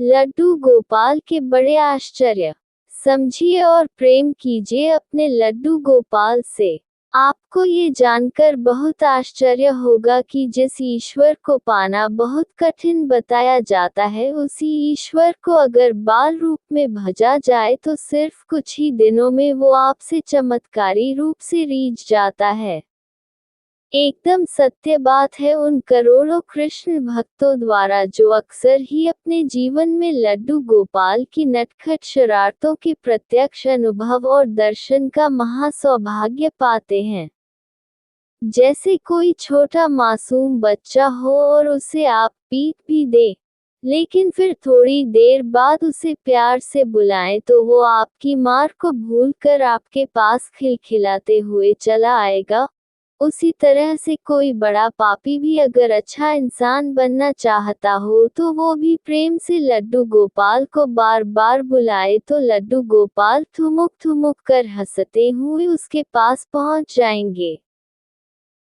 लड्डू गोपाल के बड़े आश्चर्य। समझिए और प्रेम कीजिए अपने लड्डू गोपाल से। आपको ये जानकर बहुत आश्चर्य होगा कि जिस ईश्वर को पाना बहुत कठिन बताया जाता है, उसी ईश्वर को अगर बाल रूप में भजा जाए तो सिर्फ कुछ ही दिनों में वो आपसे चमत्कारी रूप से रीझ जाता है। एकदम सत्य बात है उन करोड़ों कृष्ण भक्तों द्वारा जो अक्सर ही अपने जीवन में लड्डू गोपाल की नटखट शरारतों के प्रत्यक्ष अनुभव और दर्शन का महासौभाग्य पाते हैं। जैसे कोई छोटा मासूम बच्चा हो और उसे आप पीट भी दे, लेकिन फिर थोड़ी देर बाद उसे प्यार से बुलाएं तो वो आपकी मार को भूलकर आपके पास खिलखिलाते हुए चला आएगा। उसी तरह से कोई बड़ा पापी भी अगर अच्छा इंसान बनना चाहता हो तो वो भी प्रेम से लड्डू गोपाल को बार बार बुलाए तो लड्डू गोपाल ठुमुक ठुमुक कर हंसते हुए उसके पास पहुंच जाएंगे।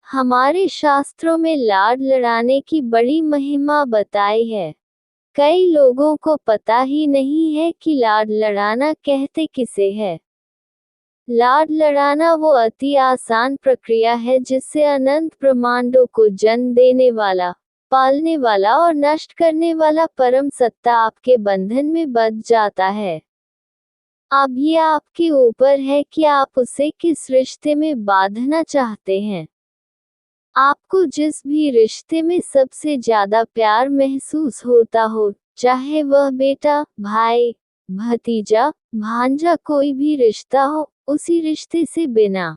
हमारे शास्त्रों में लाड लड़ाने की बड़ी महिमा बताई है। कई लोगों को पता ही नहीं है कि लाड लड़ाना कहते किसे है। लाड लड़ाना वो अति आसान प्रक्रिया है जिससे अनंत ब्रह्मांडों को जन्म देने वाला, पालने वाला और नष्ट करने वाला परम सत्ता आपके बंधन में बंध जाता है। अब ये आपके ऊपर है कि आप उसे किस रिश्ते में बांधना चाहते हैं। आपको जिस भी रिश्ते में सबसे ज्यादा प्यार महसूस होता हो, चाहे वह बेटा, भाई, भतीजा, भांजा कोई भी रिश्ता हो, उसी रिश्ते से बिना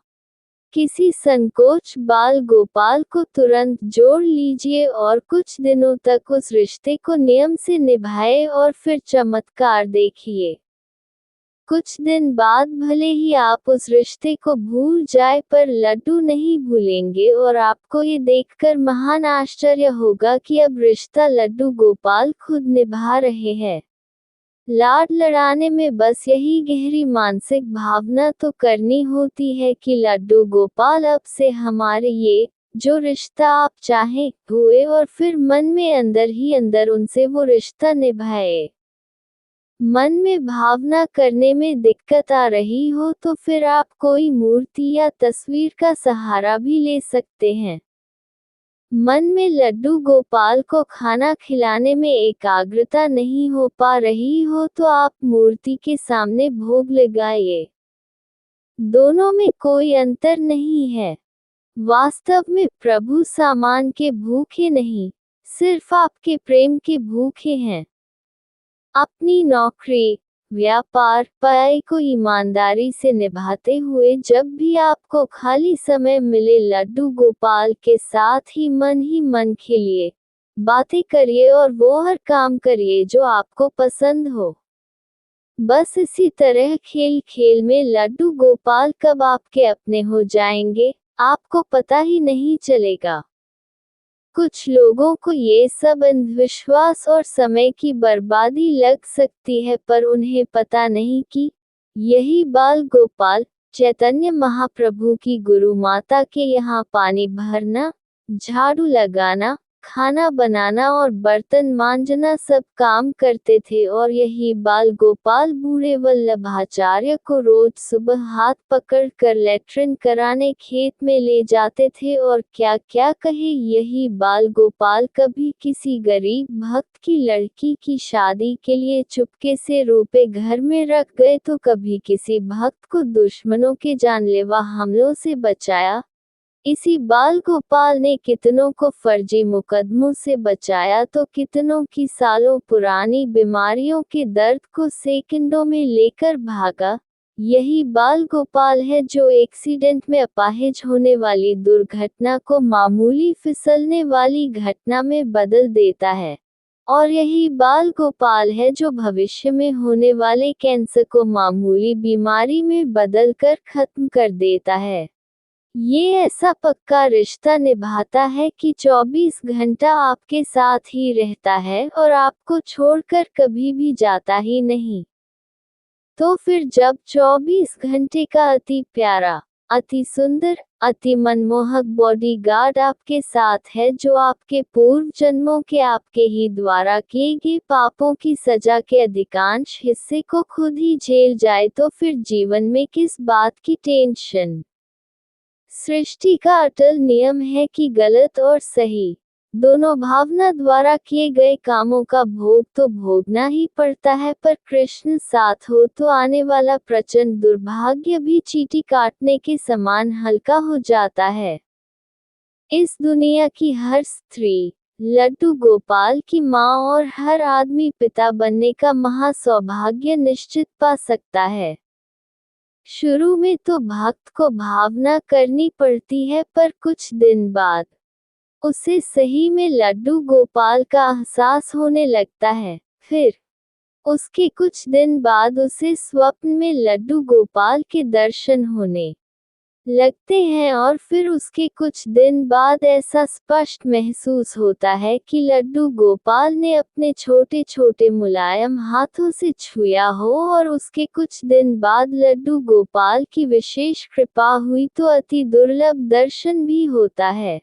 किसी संकोच बाल गोपाल को तुरंत जोड़ लीजिए और कुछ दिनों तक उस रिश्ते को नियम से निभाए और फिर चमत्कार देखिए। कुछ दिन बाद भले ही आप उस रिश्ते को भूल जाए पर लड्डू नहीं भूलेंगे और आपको ये देखकर महान आश्चर्य होगा कि अब रिश्ता लड्डू गोपाल खुद निभा रहे हैं। लाड लड़ाने में बस यही गहरी मानसिक भावना तो करनी होती है कि लड्डू गोपाल अब से हमारे ये जो रिश्ता आप चाहें हुए और फिर मन में अंदर ही अंदर उनसे वो रिश्ता निभाए। मन में भावना करने में दिक्कत आ रही हो तो फिर आप कोई मूर्ति या तस्वीर का सहारा भी ले सकते हैं। मन में लड्डू गोपाल को खाना खिलाने में एकाग्रता नहीं हो पा रही हो तो आप मूर्ति के सामने भोग लगाइए। दोनों में कोई अंतर नहीं है। वास्तव में प्रभु सामान के भूखे नहीं, सिर्फ आपके प्रेम के भूखे हैं। अपनी नौकरी, व्यापार, पढ़ाई को ईमानदारी से निभाते हुए जब भी आपको खाली समय मिले लड्डू गोपाल के साथ ही मन खेलिए, बातें करिए और वो हर काम करिए जो आपको पसंद हो। बस इसी तरह खेल खेल में लड्डू गोपाल कब आपके अपने हो जाएंगे, आपको पता ही नहीं चलेगा। कुछ लोगों को ये सब अंधविश्वास और समय की बर्बादी लग सकती है पर उन्हें पता नहीं कि यही बाल गोपाल चैतन्य महाप्रभु की गुरु माता के यहाँ पानी भरना, झाड़ू लगाना, खाना बनाना और बर्तन मांजना सब काम करते थे और यही बाल गोपाल बूढ़े वल्लभाचार्य को रोज सुबह हाथ पकड़ कर लेट्रिन कराने खेत में ले जाते थे। और क्या क्या कहे, यही बाल गोपाल कभी किसी गरीब भक्त की लड़की की शादी के लिए चुपके से रुपए घर में रख गए तो कभी किसी भक्त को दुश्मनों के जानलेवा हमलों से बचाया। इसी बाल गोपाल ने कितनों को फर्जी मुकदमों से बचाया तो कितनों की सालों पुरानी बीमारियों के दर्द को सेकंडों में लेकर भागा। यही बाल गोपाल है जो एक्सीडेंट में अपाहिज होने वाली दुर्घटना को मामूली फिसलने वाली घटना में बदल देता है। और यही बाल गोपाल है जो भविष्य में होने वाले कैंसर को मामूली बीमारी में बदलकर खत्म कर देता है। ये ऐसा पक्का रिश्ता निभाता है कि 24 घंटा आपके साथ ही रहता है और आपको छोड़कर कभी भी जाता ही नहीं। तो फिर जब 24 घंटे का अति प्यारा, अति सुंदर, अति मनमोहक बॉडीगार्ड आपके साथ है जो आपके पूर्व जन्मों के आपके ही द्वारा किए गए पापों की सजा के अधिकांश हिस्से को खुद ही झेल जाए, तो फिर जीवन में किस बात की टेंशन। सृष्टि का अटल नियम है कि गलत और सही दोनों भावना द्वारा किए गए कामों का भोग तो भोगना ही पड़ता है, पर कृष्ण साथ हो तो आने वाला प्रचंड दुर्भाग्य भी चींटी काटने के समान हल्का हो जाता है। इस दुनिया की हर स्त्री लड्डू गोपाल की माँ और हर आदमी पिता बनने का महा सौभाग्य निश्चित पा सकता है। शुरू में तो भक्त को भावना करनी पड़ती है, पर कुछ दिन बाद उसे सही में लड्डू गोपाल का एहसास होने लगता है। फिर उसके कुछ दिन बाद उसे स्वप्न में लड्डू गोपाल के दर्शन होने लगते हैं, और फिर उसके कुछ दिन बाद ऐसा स्पष्ट महसूस होता है कि लड्डू गोपाल ने अपने छोटे छोटे मुलायम हाथों से छुआ हो, और उसके कुछ दिन बाद लड्डू गोपाल की विशेष कृपा हुई तो अति दुर्लभ दर्शन भी होता है।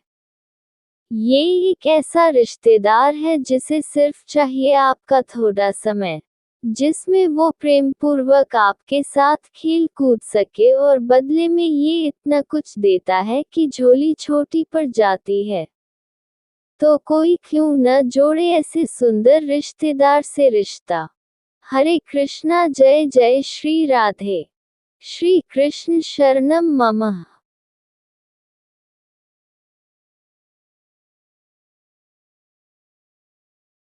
ये एक ऐसा रिश्तेदार है जिसे सिर्फ चाहिए आपका थोड़ा समय, जिसमें वो प्रेम पूर्वक आपके साथ खेल कूद सके, और बदले में ये इतना कुछ देता है कि झोली छोटी पड़ जाती है। तो कोई क्यों न जोड़े ऐसे सुंदर रिश्तेदार से रिश्ता। हरे कृष्णा, जय जय श्री राधे। श्री कृष्ण शरणम मम।